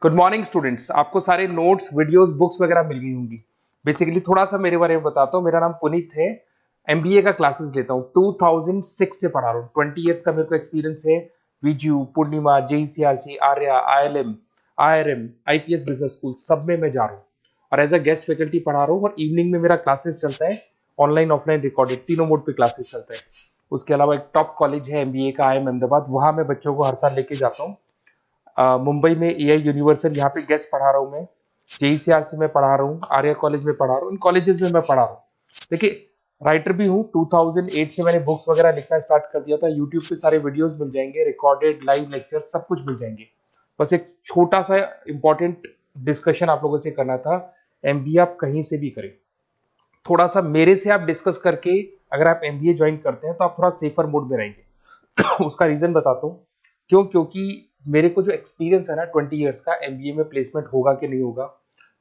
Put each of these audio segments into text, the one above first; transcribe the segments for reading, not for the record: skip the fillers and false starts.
Good morning students. आपको सारे notes videos books वगैरह मिल गई होंगी। बेसिकली थोड़ा सा मेरे बारे में बताता हूँ। मेरा नाम पुनीत है। एमबीए का क्लासेस लेता हूँ। 2006 से पढ़ा रहा हूँ। 20 इयर्स का मेरे को एक्सपीरियंस है। वीजू, Poornima, JECRC, Arya, ILM, IRM, IPS business school सब में मैं जा रहा हूँ और एज अ गेस्ट फैकल्टी पढ़ा रहा हूँ। और इवनिंग में मेरा क्लासेस चलता है, ऑनलाइन ऑफलाइन रिकॉर्डेड तीनों मोड पे क्लासेस चलता है। उसके अलावा एक टॉप कॉलेज है एमबीए का, आईएम अहमदाबाद, वहां मैं बच्चों को हर साल लेके जाता हूँ। मुंबई में एआई यूनिवर्सल, यहाँ पे गेस्ट पढ़ा रहा हूँ मैं। जेईसीआरसी में पढ़ा रहा हूँ, आर्या कॉलेज में पढ़ा रहा हूँ। इन कॉलेजेस में मैं पढ़ा रहा हूँ। देखिए, राइटर भी हूँ। 2008 से मैंने बुक्स वगैरह लिखना स्टार्ट कर दिया था। यूट्यूब पे सारे वीडियोस मिल जाएंगे, रिकॉर्डेड लाइव लेक्चर सब कुछ मिल जाएंगे। बस एक छोटा सा इंपॉर्टेंट डिस्कशन आप लोगों से करना था। एमबीए आप कहीं से भी करें, थोड़ा सा मेरे से आप डिस्कस करके अगर आप एमबीए ज्वाइन करते हैं तो आप थोड़ा सेफर मोड में रहेंगे। उसका रीजन बताता हूँ क्यों। क्योंकि मेरे को जो एक्सपीरियंस है ना 20 इयर्स का, एमबीए में प्लेसमेंट होगा कि नहीं होगा,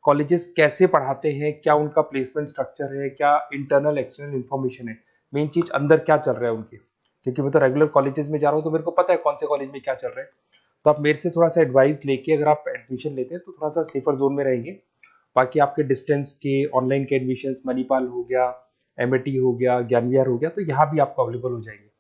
कॉलेजेस कैसे पढ़ाते हैं, क्या उनका प्लेसमेंट स्ट्रक्चर है, क्या इंटरनल एक्सटर्नल इन्फॉर्मेशन है, मेन चीज अंदर क्या चल रहा है उनके। क्योंकि मैं तो रेगुलर कॉलेजेस में जा रहा हूँ तो मेरे को पता है कौन से कॉलेज में क्या चल रहा है। तो आप मेरे से थोड़ा सा एडवाइस लेके अगर आप एडमिशन लेते हैं तो थोड़ा सा सेफर जोन में रहेंगे। बाकी आपके डिस्टेंस के ऑनलाइन के एडमिशन, मणिपाल हो गया, एमएटी हो गया, ज्ञान विहार हो गया, तो यहाँ भी आपको अवेलेबल हो जाएंगे।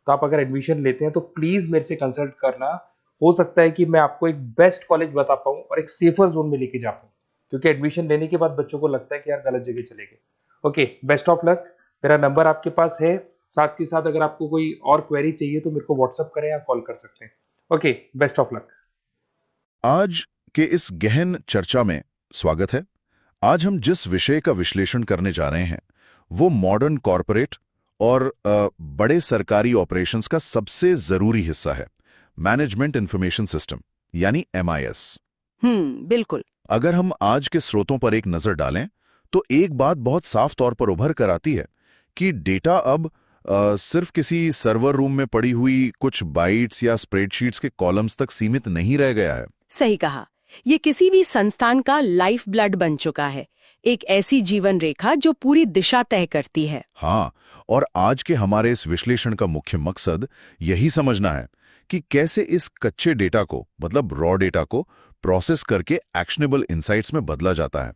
तो आप अगर एडमिशन लेते हैं तो प्लीज मेरे से कंसल्ट करना। हो सकता है कि मैं आपको एक बेस्ट कॉलेज बता पाऊं और एक सेफर जोन में लेके जा पाऊं। क्योंकि एडमिशन लेने के बाद बच्चों को लगता है कि यार गलत जगह चले गए। Okay, best of luck. मेरा नंबर आपके पास है। साथ के साथ अगर आपको कोई और क्वेरी चाहिए तो मेरे को व्हाट्सअप करें या कॉल कर सकते हैं। Okay, best of luck. आज के इस गहन चर्चा में स्वागत है। आज हम जिस विषय का विश्लेषण करने जा रहे हैं वो मॉडर्न कॉरपोरेट और बड़े सरकारी ऑपरेशंस का सबसे जरूरी हिस्सा है, मैनेजमेंट इंफॉर्मेशन सिस्टम यानी एमआईएस। बिल्कुल। अगर हम आज के स्रोतों पर एक नजर डालें तो एक बात बहुत साफ तौर पर उभर कर आती है कि डेटा अब सिर्फ किसी सर्वर रूम में पड़ी हुई कुछ बाइट्स या स्प्रेडशीट्स के कॉलम्स तक सीमित नहीं रह गया है। सही कहा। ये किसी भी संस्थान का लाइफ ब्लड बन चुका है, एक ऐसी जीवन रेखा जो पूरी दिशा तय करती है। हाँ, और आज के हमारे इस विश्लेषण का मुख्य मकसद यही समझना है कि कैसे इस कच्चे डेटा को, मतलब रॉ डेटा को प्रोसेस करके एक्शनेबल इंसाइट्स में बदला जाता है,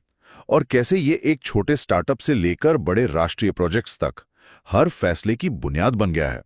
और कैसे ये एक छोटे स्टार्टअप से लेकर बड़े राष्ट्रीय प्रोजेक्ट्स तक हर फैसले की बुनियाद बन गया है।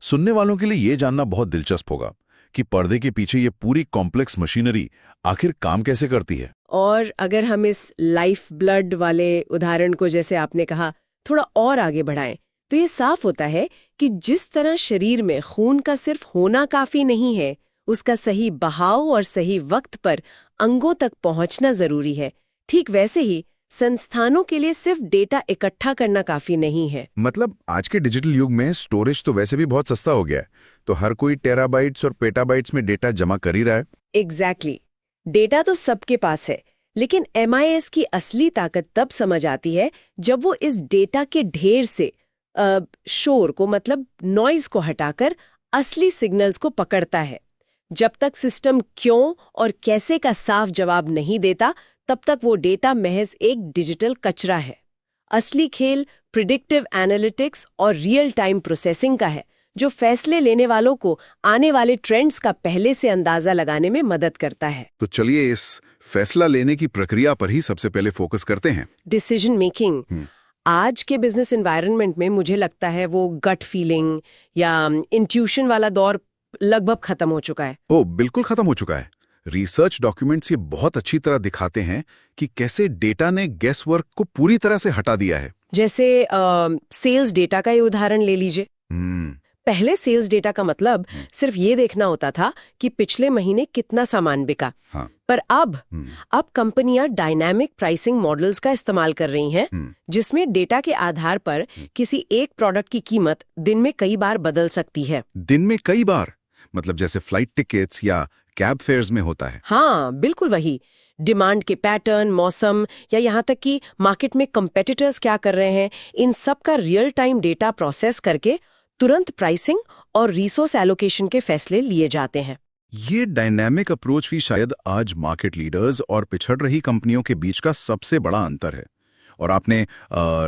सुनने वालों के लिए ये जानना बहुत दिलचस्प होगा कि पर्दे के पीछे ये पूरी कॉम्प्लेक्स मशीनरी आखिर काम कैसे करती है। और अगर हम इस लाइफ ब्लड वाले उदाहरण को, जैसे आपने कहा, थोड़ा और आगे बढ़ाएं तो ये साफ होता है कि जिस तरह शरीर में खून का सिर्फ होना काफी नहीं है, उसका सही बहाव और सही वक्त पर अंगों तक पहुंचना जरूरी है, ठीक वैसे ही संस्थानों के लिए सिर्फ डेटा इकट्ठा करना काफी नहीं है। मतलब आज के डिजिटल युग में स्टोरेज तो वैसे भी बहुत सस्ता हो गया है, तो हर कोई टेराबाइट्स और पेटाबाइट्स में डेटा जमा कर ही रहा है। एग्जैक्टली। डेटा तो सबके पास है, लेकिन एमआईएस की असली ताकत तब समझ आती है जब वो इस डेटा के ढेर से शोर को, मतलब नॉइज को हटाकर असली सिग्नल्स को पकड़ता है। जब तक सिस्टम क्यों और कैसे का साफ जवाब नहीं देता, तब तक वो डेटा महज एक डिजिटल कचरा है। असली खेल प्रिडिक्टिव एनालिटिक्स और रियल टाइम प्रोसेसिंग का है, जो फैसले लेने वालों को आने वाले ट्रेंड्स का पहले से अंदाजा लगाने में मदद करता है। तो चलिए इस फैसला लेने की प्रक्रिया पर ही सबसे पहले फोकस करते हैं। Decision making. आज के बिजनेस एनवायरनमेंट में मुझे लगता है वो गट फीलिंग या इंट्यूशन वाला दौर लगभग खत्म हो चुका है। ओह, बिल्कुल खत्म हो चुका है। रिसर्च डॉक्यूमेंट्स ये बहुत अच्छी तरह दिखाते हैं कि कैसे डेटा ने गेस वर्क को पूरी तरह से हटा दिया है। जैसे सेल्स डेटा का ये उदाहरण ले लीजिए। पहले सेल्स डेटा का मतलब सिर्फ ये देखना होता था कि पिछले महीने कितना सामान बिका। हाँ। पर अब कंपनियां डायनामिक प्राइसिंग मॉडल्स का इस्तेमाल कर रही हैं, जिसमें डेटा के आधार पर किसी एक प्रोडक्ट की कीमत दिन में कई बार बदल सकती है। दिन में कई बार मतलब जैसे फ्लाइट टिकट्स या कैब फेयर्स में होता है। हाँ, बिल्कुल वही। डिमांड के पैटर्न, मौसम या यहाँ तक कि मार्केट में कंपेटिटर्स क्या कर रहे हैं, इन सब का रियल टाइम डेटा प्रोसेस करके तुरंत प्राइसिंग और रिसोर्स एलोकेशन के फैसले लिए जाते हैं। ये डायनामिक अप्रोच भी शायद आज मार्केट लीडर्स और पिछड़ रही कंपनियों के बीच का सबसे बड़ा अंतर है। और आपने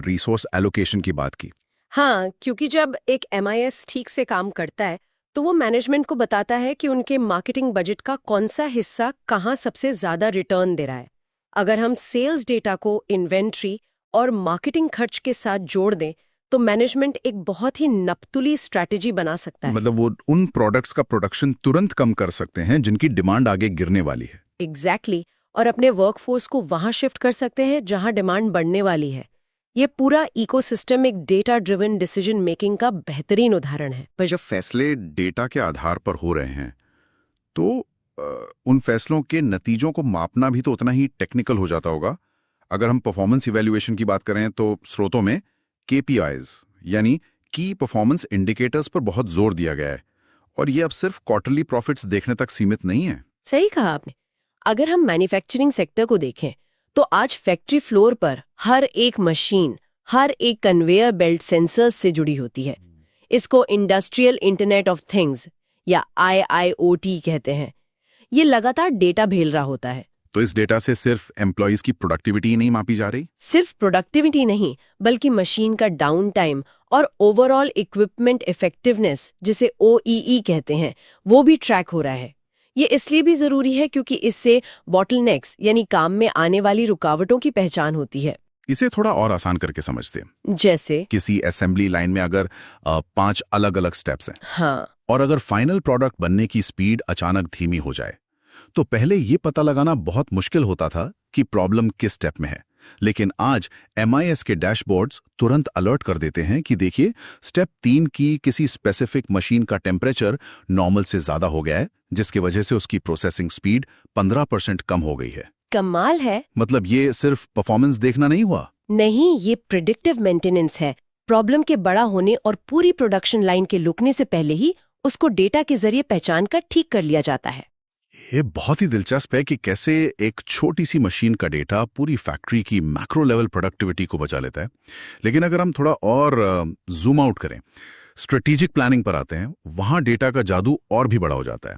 रिसोर्स एलोकेशन की बात की। हाँ, क्योंकि जब एक एमआईएस ठीक से काम करता है तो वो मैनेजमेंट को बताता है कि उनके मार्केटिंग बजट का कौन सा हिस्सा कहाँ सबसे ज्यादा रिटर्न दे रहा है। अगर हम सेल्स डेटा को इन्वेंट्री और मार्केटिंग खर्च के साथ जोड़ दें तो मैनेजमेंट एक बहुत ही नपतुली स्ट्रैटेजी बना सकता है। मतलब वो उन प्रोडक्ट्स का प्रोडक्शन तुरंत कम कर सकते हैं जिनकी डिमांड आगे गिरने वाली है। एग्जैक्टली और अपने वर्कफोर्स को वहां शिफ्ट कर सकते हैं जहां डिमांड बढ़ने वाली है। ये पूरा इकोसिस्टम एक डेटा ड्रिवन डिसीजन मेकिंग का बेहतरीन उदाहरण है। पर जब फैसले डेटा के आधार पर हो रहे हैं तो उन फैसलों के नतीजों को मापना भी तो उतना ही टेक्निकल हो जाता होगा। अगर हम परफॉर्मेंस इवैल्यूएशन की बात करें तो स्रोतों में KPIs यानी की परफॉर्मेंस इंडिकेटर्स पर बहुत जोर दिया गया है और ये अब सिर्फ क्वार्टरली प्रॉफिट्स देखने तक सीमित नहीं है। सही कहा आपने। अगर हम मैन्युफैक्चरिंग सेक्टर को देखें तो आज फैक्ट्री फ्लोर पर हर एक मशीन, हर एक कन्वेयर बेल्ट सेंसर्स से जुड़ी होती है। इसको इंडस्ट्रियल इंटरनेट ऑफ थिंग्स या IIoT कहते हैं। ये लगातार डेटा भेज रहा होता है। तो इस डेटा से सिर्फ एम्प्लॉयज की प्रोडक्टिविटी ही नहीं मापी जा रही? सिर्फ प्रोडक्टिविटी नहीं बल्कि मशीन का डाउन टाइम और ओवरऑल इक्विपमेंट इफेक्टिवनेस, जिसे OEE कहते हैं, वो भी ट्रैक हो रहा है। ये इसलिए भी जरूरी है क्योंकि इससे बॉटलनेक्स यानी काम में आने वाली रुकावटों की पहचान होती है। इसे थोड़ा और आसान करके समझते हैं। जैसे किसी असेंबली लाइन में अगर 5 अलग अलग स्टेप्स हैं, हाँ, और अगर फाइनल प्रोडक्ट बनने की स्पीड अचानक धीमी हो जाए तो पहले ये पता लगाना बहुत मुश्किल होता था कि प्रॉब्लम किस स्टेप में है। लेकिन आज MIS के डैशबोर्ड्स तुरंत अलर्ट कर देते हैं कि देखिए स्टेप 3 की किसी स्पेसिफिक मशीन का टेम्परेचर नॉर्मल से ज्यादा हो गया है, जिसकी वजह से उसकी प्रोसेसिंग स्पीड 15% कम हो गई है। कमाल है। मतलब ये सिर्फ परफॉर्मेंस देखना नहीं हुआ। नहीं, ये प्रिडिक्टिव मेंटेनेंस है। प्रॉब्लम के बड़ा होने और पूरी प्रोडक्शन लाइन के रुकने से पहले ही उसको डेटा के जरिए पहचान कर ठीक कर लिया जाता है। ये बहुत ही दिलचस्प है कि कैसे एक छोटी सी मशीन का डेटा पूरी फैक्ट्री की मैक्रो लेवल प्रोडक्टिविटी को बचा लेता है। लेकिन अगर हम थोड़ा और जूम आउट करें, स्ट्रेटेजिक प्लानिंग पर आते हैं, वहां डेटा का जादू और भी बड़ा हो जाता है,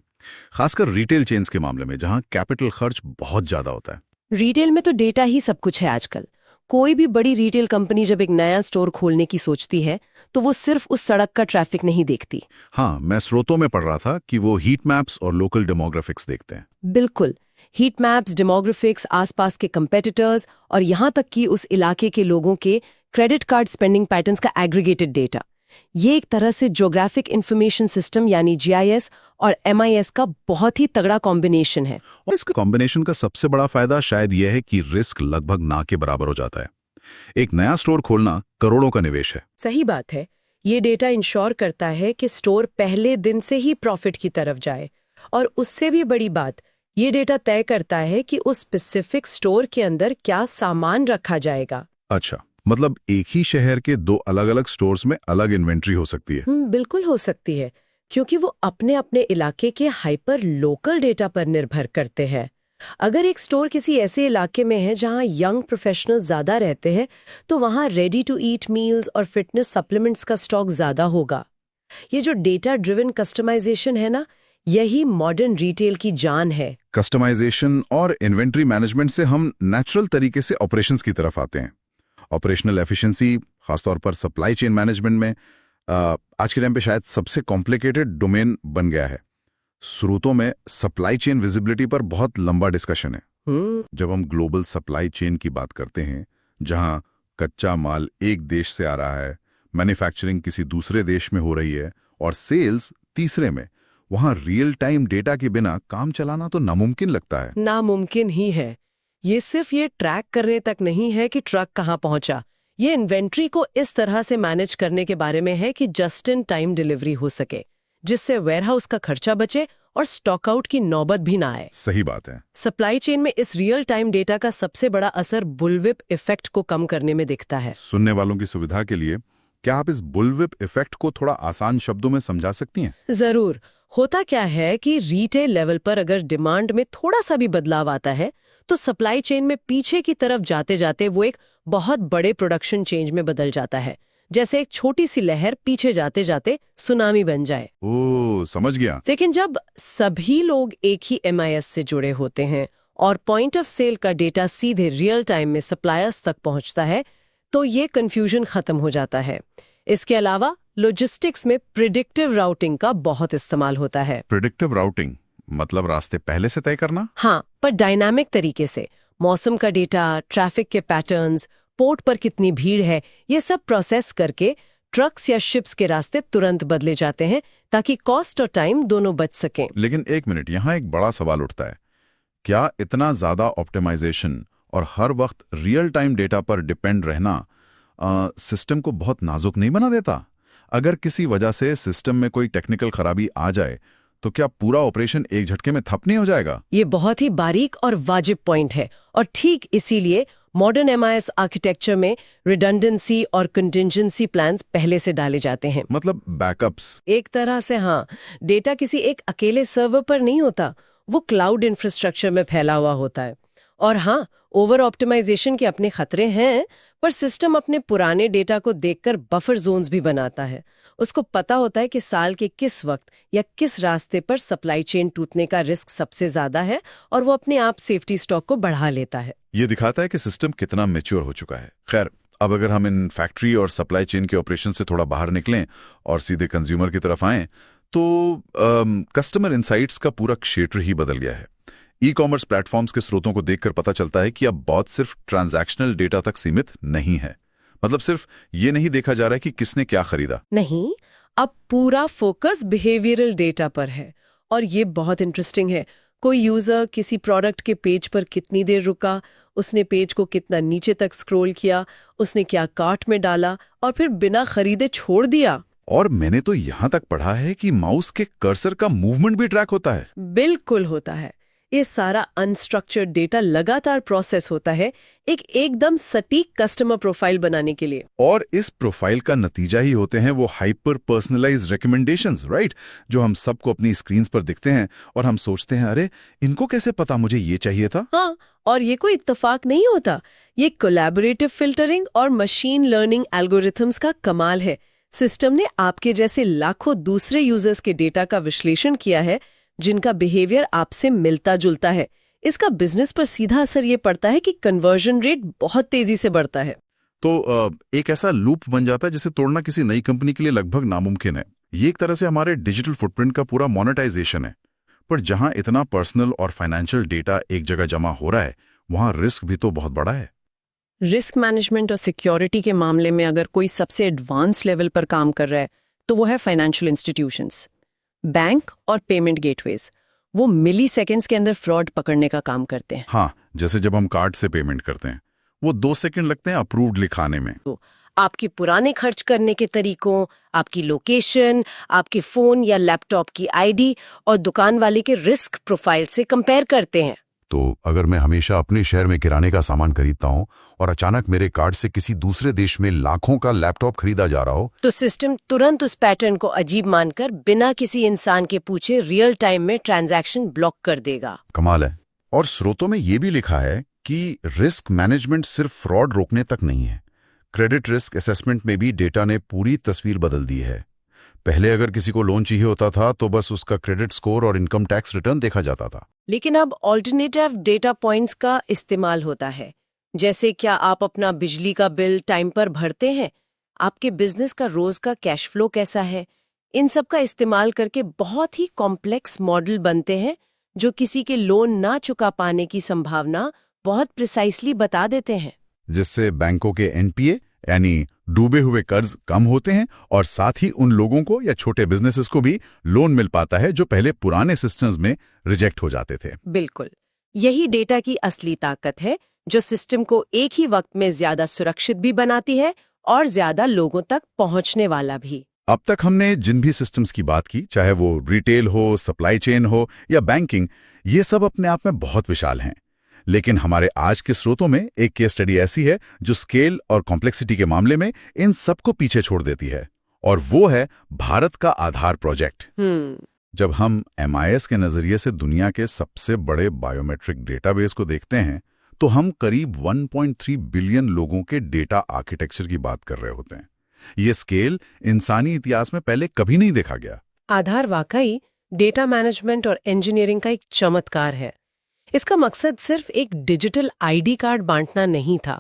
खासकर रिटेल चेन्स के मामले में जहां कैपिटल खर्च बहुत ज्यादा होता है। रिटेल में तो डेटा ही सब कुछ है आजकल। कोई भी बड़ी रिटेल कंपनी जब एक नया स्टोर खोलने की सोचती है तो वो सिर्फ उस सड़क का ट्रैफिक नहीं देखती। हाँ, मैं स्रोतों में पढ़ रहा था कि वो हीट मैप्स और लोकल डेमोग्राफिक्स देखते हैं। बिल्कुल, हीट मैप्स, डेमोग्राफिक्स, आसपास के कंपेटिटर्स और यहाँ तक कि उस इलाके के लोगों के क्रेडिट कार्ड स्पेंडिंग पैटर्न्स का एग्रीगेटेड डेटा। ये एक तरह से ज्योग्राफिक इंफॉर्मेशन सिस्टम यानी GIS और MIS का बहुत ही तगड़ा कॉम्बिनेशन है। और इस कॉम्बिनेशन का सबसे बड़ा फायदा शायद यह है कि रिस्क लगभग ना के बराबर हो जाता है। एक नया स्टोर खोलना करोड़ों का निवेश है। सही बात है। ये डेटा इंश्योर करता है कि स्टोर पहले दिन से ही प्रॉफिट की तरफ जाए, और उससे भी बड़ी बात, ये डेटा तय करता है कि उस स्पेसिफिक स्टोर के अंदर क्या सामान रखा जाएगा। अच्छा, मतलब एक ही शहर के 2 अलग-अलग स्टोर्स में अलग इन्वेंट्री हो सकती है। बिल्कुल हो सकती है, क्योंकि वो अपने अपने इलाके के हाइपर लोकल डेटा पर निर्भर करते हैं। अगर एक स्टोर किसी ऐसे इलाके में है जहां यंग प्रोफेशनल ज्यादा रहते हैं तो वहां रेडी टू ईट मील्स और फिटनेस सप्लीमेंट्स का स्टॉक ज्यादा होगा। ये जो डेटा ड्रिवन कस्टमाइजेशन है ना, यही मॉडर्न रिटेल की जान है। कस्टमाइजेशन और इन्वेंट्री मैनेजमेंट से हम नेचुरल तरीके से ऑपरेशंस की तरफ आते हैं। ऑपरेशनल एफिशिएंसी, खासतौर पर सप्लाई चेन मैनेजमेंट में आज के टाइम पे शायद सबसे कॉम्प्लिकेटेड डोमेन बन गया है। स्रोतों में सप्लाई चेन विजिबिलिटी पर बहुत लंबा डिस्कशन है। जब हम ग्लोबल सप्लाई चेन की बात करते हैं, जहां कच्चा माल एक देश से आ रहा है, मैन्युफैक्चरिंग किसी दूसरे देश में हो रही है और सेल्स तीसरे में, वहां रियल टाइम डेटा के बिना काम चलाना तो नामुमकिन लगता है। नामुमकिन ही है। ये सिर्फ ये ट्रैक करने तक नहीं है कि ट्रक कहाँ पहुंचा, ये इन्वेंट्री को इस तरह से मैनेज करने के बारे में है कि जस्ट इन टाइम डिलीवरी हो सके, जिससे वेयरहाउस का खर्चा बचे और स्टॉक आउट की नौबत भी ना आए। सही बात है। सप्लाई चेन में इस रियल टाइम डेटा का सबसे बड़ा असर बुलविप इफेक्ट को कम करने में दिखता है। सुनने वालों की सुविधा के लिए क्या आप इस बुलविप इफेक्ट को थोड़ा आसान शब्दों में समझा सकती हैं? जरूर। होता क्या है कि रिटेल लेवल पर अगर डिमांड में थोड़ा सा भी बदलाव आता है तो सप्लाई चेन में पीछे की तरफ जाते जाते वो एक बहुत बड़े प्रोडक्शन चेंज में बदल जाता है, जैसे एक छोटी सी लहर पीछे जाते जाते सुनामी बन जाए। ओह, समझ गया। लेकिन जब सभी लोग एक ही MIS से जुड़े होते हैं और पॉइंट ऑफ सेल का डेटा सीधे रियल टाइम में सप्लायर्स तक पहुंचता है तो ये कंफ्यूजन खत्म हो जाता है। इसके अलावा लॉजिस्टिक्स में प्रिडिक्टिव राउटिंग का बहुत इस्तेमाल होता है। प्रिडिक्टिव राउटिंग मतलब रास्ते पहले से तय करना? हाँ, पर डायनामिक तरीके से। मौसम का डेटा, ट्रैफिक के पैटर्न्स, पोर्ट पर कितनी भीड़ है, ये सब प्रोसेस करके ट्रक्स या शिप्स के रास्ते तुरंत बदले जाते हैं ताकि कॉस्ट और टाइम दोनों बच सकें। लेकिन एक मिनट, यहाँ एक बड़ा सवाल उठता है। क्या इतना ज्यादा ऑप्टिमाइजेशन और हर वक्त रियल टाइम डेटा पर डिपेंड रहना सिस्टम को बहुत नाजुक नहीं बना देता? अगर किसी वजह से सिस्टम में कोई टेक्निकल खराबी आ जाए तो क्या पूरा ऑपरेशन एक झटके में ठप नहीं हो जाएगा? ये बहुत ही बारीक और वाजिब पॉइंट है, और ठीक इसीलिए मॉडर्न एमआईएस आर्किटेक्चर में रिडंडेंसी और कंटिंजेंसी प्लान्स पहले से डाले जाते हैं। मतलब बैकअप्स? एक तरह से हाँ। डेटा किसी एक अकेले सर्वर पर नहीं होता, वो क्लाउड इंफ्रास्ट्रक्चर में फैला हुआ होता है। और हाँ, ओवर ऑप्टिमाइजेशन के अपने खतरे हैं, पर सिस्टम अपने पुराने डेटा को देखकर बफर जोन्स भी बनाता है। उसको पता होता है कि साल के किस वक्त या किस रास्ते पर सप्लाई चेन टूटने का रिस्क सबसे ज्यादा है, और वो अपने आप सेफ्टी स्टॉक को बढ़ा लेता है। ये दिखाता है कि सिस्टम कितना मैच्योर हो चुका है। खैर, अब अगर हम इन फैक्ट्री और सप्लाई चेन के ऑपरेशन से थोड़ा बाहर निकलें और सीधे कंज्यूमर की तरफ आएं, तो कस्टमर इनसाइट्स का पूरा क्षेत्र ही बदल गया है। ई कॉमर्स प्लेटफॉर्म्स के स्रोतों को देखकर पता चलता है कि अब बहुत सिर्फ ट्रांजैक्शनल डेटा तक सीमित नहीं है। मतलब सिर्फ ये नहीं देखा जा रहा है कि किसने क्या खरीदा। नहीं, अब पूरा फोकस बिहेवियरल डेटा पर है, और ये बहुत इंटरेस्टिंग है। कोई यूजर किसी प्रोडक्ट के पेज पर कितनी देर रुका, उसने पेज को कितना नीचे तक स्क्रॉल किया, उसने क्या कार्ट में डाला और फिर बिना खरीदे छोड़ दिया। और मैंने तो यहां तक पढ़ा है कि माउस के कर्सर का मूवमेंट भी ट्रैक होता है। बिल्कुल होता है। ये सारा अनस्ट्रक्चर्ड डेटा लगातार प्रोसेस होता है एक एकदम सटीक कस्टमर प्रोफाइल बनाने के लिए। और इस प्रोफाइल का नतीजा ही होते हैं वो हाइपर पर्सनलाइज्ड रिकमेंडेशंस, राइट? जो हम सबको अपनी स्क्रीन्स पर दिखते हैं और हम सोचते हैं, अरे इनको कैसे पता मुझे ये चाहिए था? हाँ, और ये कोई इत्तेफाक नहीं होता। ये कोलैबोरेटिव फिल्टरिंग और मशीन लर्निंग एल्गोरिथम्स का कमाल है। सिस्टम ने आपके जैसे लाखों दूसरे यूजर्स के डेटा का विश्लेषण किया है जिनका बिहेवियर आपसे मिलता जुलता है। इसका बिजनेस पर सीधा असर ये पड़ता है कि कन्वर्जन रेट बहुत तेजी से बढ़ता है। तो एक ऐसा लूप बन जाता है जिसे तोड़ना किसी नई कंपनी के लिए लगभग नामुमकिन है। ये एक तरह से हमारे डिजिटल फुटप्रिंट का पूरा मोनेटाइजेशन है। पर जहां इतना पर्सनल और फाइनेंशियल डेटा एक जगह जमा हो रहा है, वहां रिस्क भी तो बहुत बड़ा है। रिस्क मैनेजमेंट और सिक्योरिटी के मामले में अगर कोई सबसे एडवांस लेवल पर काम कर रहा है तो वो है फाइनेंशियल इंस्टीट्यूशंस। बैंक और पेमेंट गेटवेज वो मिली सेकेंड्स के अंदर फ्रॉड पकड़ने का काम करते हैं। हाँ, जैसे जब हम कार्ड से पेमेंट करते हैं, वो 2 सेकंड लगते हैं अप्रूव्ड लिखाने में। तो आपके पुराने खर्च करने के तरीकों, आपकी लोकेशन, आपके फोन या लैपटॉप की आईडी और दुकान वाले के रिस्क प्रोफाइल से कंपेयर करते हैं। तो अगर मैं हमेशा अपने शहर में किराने का सामान खरीदता हूँ और अचानक मेरे कार्ड से किसी दूसरे देश में लाखों का लैपटॉप खरीदा जा रहा हो, तो सिस्टम तुरंत उस पैटर्न को अजीब मानकर बिना किसी इंसान के पूछे रियल टाइम में ट्रांजैक्शन ब्लॉक कर देगा। कमाल है। और स्रोतों में ये भी लिखा है कि रिस्क मैनेजमेंट सिर्फ फ्रॉड रोकने तक नहीं है, क्रेडिट रिस्क असेसमेंट में भी डेटा ने पूरी तस्वीर बदल दी है। पहले अगर किसी को लोन चाहिए होता था तो बस उसका क्रेडिट स्कोर और इनकम टैक्स रिटर्न देखा जाता था। लेकिन अब ऑल्टरनेटिव डेटा पॉइंट्स का इस्तेमाल होता है। जैसे क्या आप अपना बिजली का बिल टाइम पर भरते हैं, आपके बिजनेस का रोज का कैश फ्लो कैसा है। इन सब का इस्तेमाल करके बहुत ही कॉम्प्लेक्स मॉडल बनते हैं जो किसी के लोन ना चुका पाने की संभावना बहुत प्रिसाइसली बता देते हैं, जिससे बैंकों के एनपीए यानी डूबे हुए कर्ज कम होते हैं और साथ ही उन लोगों को या छोटे बिजनेसेस को भी लोन मिल पाता है जो पहले पुराने सिस्टम्स में रिजेक्ट हो जाते थे। बिल्कुल, यही डेटा की असली ताकत है जो सिस्टम को एक ही वक्त में ज्यादा सुरक्षित भी बनाती है और ज्यादा लोगों तक पहुंचने वाला भी। अब तक हमने जिन भी सिस्टम्स की बात की, चाहे वो रिटेल हो, सप्लाई चेन हो या बैंकिंग, ये सब अपने आप में बहुत विशाल हैं। लेकिन हमारे आज के स्रोतों में एक केस स्टडी ऐसी है जो स्केल और कॉम्प्लेक्सिटी के मामले में इन सबको पीछे छोड़ देती है, और वो है भारत का आधार प्रोजेक्ट। जब हम एमआईएस के नजरिए से दुनिया के सबसे बड़े बायोमेट्रिक डेटाबेस को देखते हैं तो हम करीब 1.3 बिलियन लोगों के डेटा आर्किटेक्चर की बात कर रहे होते हैं। ये स्केल इंसानी इतिहास में पहले कभी नहीं देखा गया। आधार वाकई डेटा मैनेजमेंट और इंजीनियरिंग का एक चमत्कार है। इसका मकसद सिर्फ एक डिजिटल आईडी कार्ड बांटना नहीं था।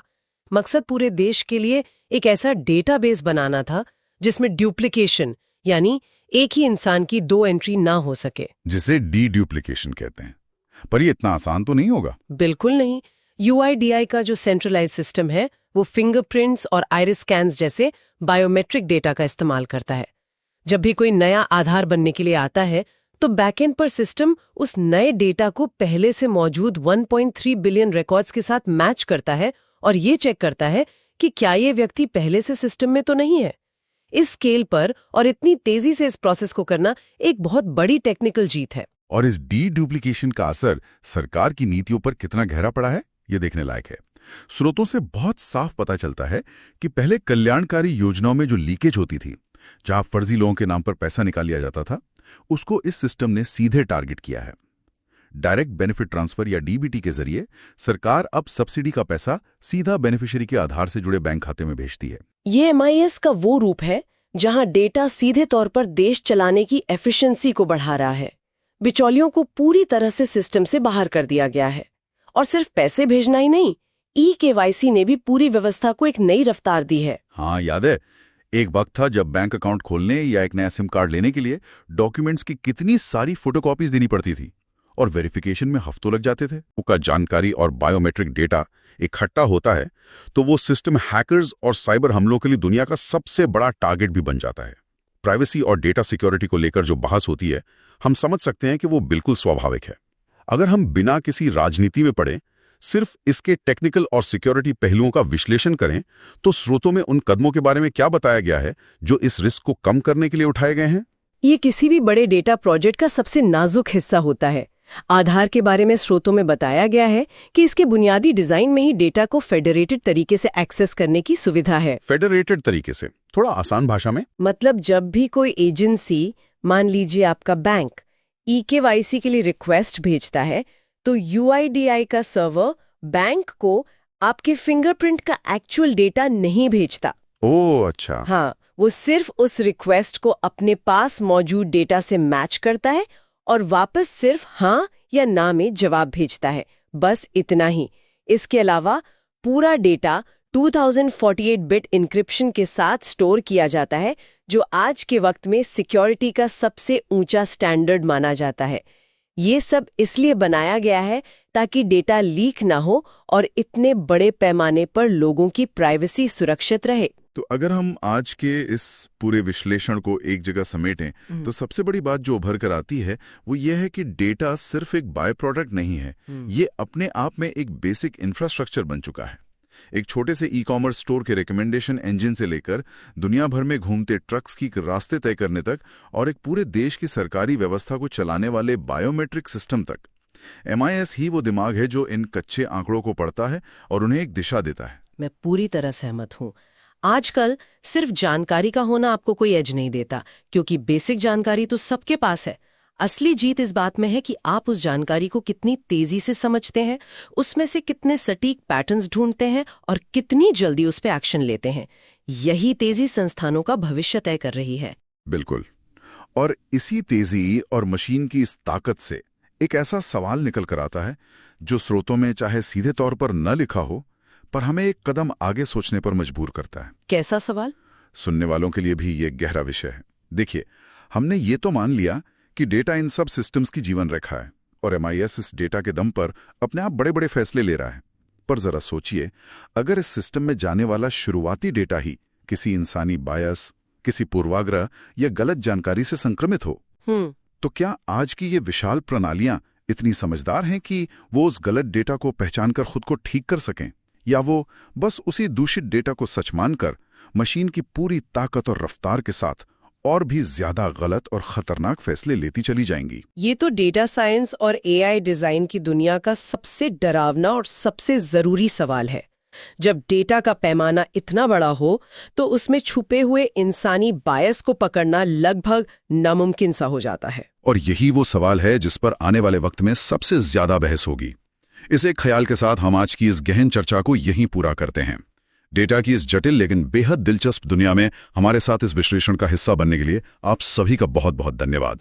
मकसद पूरे देश के लिए एक ऐसा डेटाबेस बनाना था जिसमें ड्यूप्लीकेशन यानी एक ही इंसान की 2 एंट्री ना हो सके, जिसे डी ड्यूप्लीकेशन कहते हैं। पर ये इतना आसान तो नहीं होगा। बिल्कुल नहीं। UIDAI का जो सेंट्रलाइज सिस्टम है वो फिंगरप्रिंट्स और आइरिस स्कैन्स जैसे बायोमेट्रिक डेटा का इस्तेमाल करता है। जब भी कोई नया आधार बनने के लिए आता है तो बैकएंड पर सिस्टम उस नए डेटा को पहले से मौजूद 1.3 बिलियन रिकॉर्ड्स के साथ मैच करता है और ये चेक करता है कि क्या ये व्यक्ति पहले से सिस्टम में तो नहीं है। इस स्केल पर और इतनी तेजी से इस प्रोसेस को करना एक बहुत बड़ी टेक्निकल जीत है। और इस डी डुप्लीकेशन का असर सरकार की नीतियों पर कितना गहरा पड़ा है, ये देखने लायक है। स्रोतों से बहुत साफ पता चलता है कि पहले कल्याणकारी योजनाओं में जो लीकेज होती थी, जहां फर्जी लोगों के नाम पर पैसा निकाल लिया जाता था, उसको इस सिस्टम ने सीधे टारगेट किया है। डायरेक्ट बेनिफिट ट्रांसफर या डीबीटी के जरिए सरकार अब सब्सिडी का पैसा सीधा बेनिफिशियरी के आधार से जुड़े बैंक खाते में भेजती है। ये MIS का वो रूप है जहां डेटा सीधे तौर पर देश चलाने की एफिशिएंसी को बढ़ा रहा है। बिचौलियों को पूरी तरह से सिस्टम से बाहर कर दिया गया है। और सिर्फ पैसे भेजना ही नहीं, eKYC ने भी पूरी व्यवस्था को एक नई रफ्तार दी है। हाँ, याद है, एक वक्त था जब बैंक अकाउंट खोलने या एक नया सिम कार्ड लेने के लिए डॉक्यूमेंट्स की कितनी सारी फोटोकॉपीज देनी पड़ती थी और वेरिफिकेशन में हफ्तों लग जाते थे। उनका जानकारी और बायोमेट्रिक डेटा इकट्ठा होता है तो वो सिस्टम हैकर्स और साइबर हमलों के लिए दुनिया का सबसे बड़ा टारगेट भी बन जाता है। प्राइवेसी और डेटा सिक्योरिटी को लेकर जो बहस होती है, हम समझ सकते हैं कि वो बिल्कुल स्वाभाविक है। अगर हम बिना किसी राजनीति में पड़े सिर्फ इसके टेक्निकल और सिक्योरिटी पहलुओं का विश्लेषण करें तो स्रोतों में उन कदमों के बारे में क्या बताया गया है जो इस रिस्क को कम करने के लिए उठाए गए हैं। ये किसी भी बड़े डेटा प्रोजेक्ट का सबसे नाजुक हिस्सा होता है। आधार के बारे में स्रोतों में बताया गया है कि इसके बुनियादी डिजाइन में ही डेटा को फेडरेटेड तरीके से एक्सेस करने की सुविधा है। फेडरेटेड तरीके से, थोड़ा आसान भाषा में, मतलब जब भी कोई एजेंसी, मान लीजिए आपका बैंक, eKYC के लिए रिक्वेस्ट भेजता है तो UIDAI का सर्वर बैंक को आपके फिंगरप्रिंट का एक्चुअल डेटा नहीं भेजता। ओह अच्छा। हाँ, वो सिर्फ उस रिक्वेस्ट को अपने पास मौजूद डेटा से मैच करता है और वापस सिर्फ हाँ या ना में जवाब भेजता है। बस इतना ही। इसके अलावा पूरा डेटा 2048 बिट इंक्रिप्शन के साथ स्टोर किया जाता है, जो आज के वक्त में सिक्योरिटी का सबसे ऊंचा स्टैंडर्ड माना जाता है। ये सब इसलिए बनाया गया है ताकि डेटा लीक ना हो और इतने बड़े पैमाने पर लोगों की प्राइवेसी सुरक्षित रहे। तो अगर हम आज के इस पूरे विश्लेषण को एक जगह समेटें तो सबसे बड़ी बात जो उभर कर आती है वो ये है कि डेटा सिर्फ एक बाय प्रोडक्ट नहीं है, ये अपने आप में एक बेसिक इंफ्रास्ट्रक्चर बन चुका है। एक छोटे से ई-कॉमर्स स्टोर के रिकमेंडेशन इंजन से लेकर दुनिया भर में घूमते ट्रक्स की रास्ते तय करने तक और एक पूरे देश की सरकारी व्यवस्था को चलाने वाले बायोमेट्रिक सिस्टम तक, MIS ही वो दिमाग है जो इन कच्चे आंकड़ों को पढ़ता है और उन्हें एक दिशा देता है। मैं पूरी तरह सहमत हूँ। आजकल सिर्फ जानकारी का होना आपको कोई एज नहीं देता, क्योंकि बेसिक जानकारी तो सबके पास है। असली जीत इस बात में है कि आप उस जानकारी को कितनी तेजी से समझते हैं, उसमें से कितने सटीक पैटर्न्स ढूंढते हैं और कितनी जल्दी उस पर एक्शन लेते हैं। यही तेजी संस्थानों का भविष्य तय कर रही है। बिल्कुल। और इसी तेजी और मशीन की इस ताकत से एक ऐसा सवाल निकल कर आता है जो स्रोतों में चाहे सीधे तौर पर न लिखा हो, पर हमें एक कदम आगे सोचने पर मजबूर करता है। कैसा सवाल? सुनने वालों के लिए भी ये गहरा विषय है। देखिए, हमने ये तो मान लिया कि डेटा इन सब सिस्टम्स की जीवन रेखा है और MIS इस डेटा के दम पर अपने आप बड़े बड़े फैसले ले रहा है। पर जरा सोचिए, अगर इस सिस्टम में जाने वाला शुरुआती डेटा ही किसी इंसानी बायस, किसी पूर्वाग्रह या गलत जानकारी से संक्रमित हो, तो क्या आज की ये विशाल प्रणालियां इतनी समझदार हैं कि वो उस गलत डेटा को पहचान कर खुद को ठीक कर सकें, या वो बस उसी दूषित डेटा को सच मानकर मशीन की पूरी ताकत और रफ्तार के साथ और भी ज्यादा गलत और खतरनाक फैसले लेती चली जाएंगी? ये तो डेटा साइंस और AI डिजाइन की दुनिया का सबसे डरावना और सबसे जरूरी सवाल है। जब डेटा का पैमाना इतना बड़ा हो तो उसमें छुपे हुए इंसानी बायस को पकड़ना लगभग नामुमकिन सा हो जाता है। और यही वो सवाल है जिस पर आने वाले वक्त में सबसे ज्यादा बहस होगी। इस एक ख्याल के साथ हम आज की इस गहन चर्चा को यहीं पूरा करते हैं। डेटा की इस जटिल लेकिन बेहद दिलचस्प दुनिया में हमारे साथ इस विश्लेषण का हिस्सा बनने के लिए आप सभी का बहुत बहुत धन्यवाद।